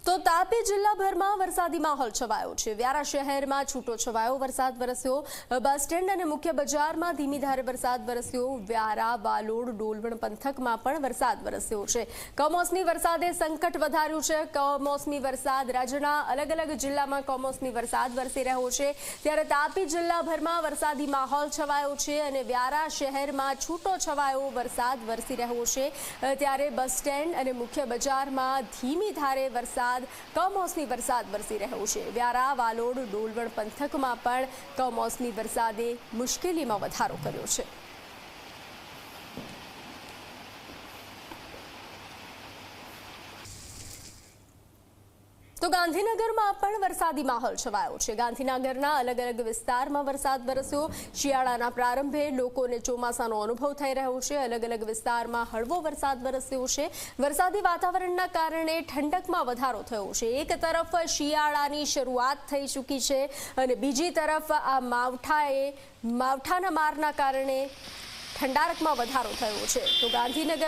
તો તાપી જિલ્લાભરમાં વરસાદી માહોલ છવાયો છે। વ્યારા શહેરમાં છૂટો છવાયો વરસાદ વરસ્યો। બસ સ્ટેન્ડ અને મુખ્ય બજારમાં ધીમી ધારે વરસાદ વરસ્યો। વ્યારા, વાલોડ, ડોલવણ પંથકમાં પણ વરસાદ વરસ્યો છે। કમોસમી વરસાદે સંકટ વધાર્યું છે। કમોસમી વરસાદ રાજ્યના અલગ અલગ જિલ્લામાં કમોસમી વરસાદ વરસી રહ્યો છે, ત્યારે તાપી જિલ્લાભરમાં વરસાદી માહોલ છવાયો છે અને વ્યારા શહેરમાં છૂટો છવાયો વરસાદ વરસી રહ્યો છે। ત્યારે બસ સ્ટેન્ડ અને મુખ્ય બજારમાં ધીમી ધારે વરસાદ કમોસમી વરસાદ વરસી રહ્યો છે। વ્યારા, વાલોડ, ડોલવણ પંથકમાં પણ કમોસમી વરસાદે મુશ્કેલીમાં વધારો કર્યો છે। તો ગાંધીનગરમાં પણ વરસાદી માહોલ છવાયો છે। ગાંધીનગરના અલગ અલગ વિસ્તારમાં વરસાદ વરસ્યો। શિયાળાના પ્રારંભે લોકોને ચોમાસાનો અનુભવ થઈ રહ્યો છે। અલગ અલગ વિસ્તારમાં હળવો વરસાદ વરસ્યો છે। વરસાદી વાતાવરણના કારણે ઠંડકમાં વધારો થયો છે। એક તરફ શિયાળાની શરૂઆત થઈ ચૂકી છે અને બીજી તરફ આ માવઠાના મારના કારણે ઠંડારકમાં વધારો થયો છે। તો ગાંધીનગર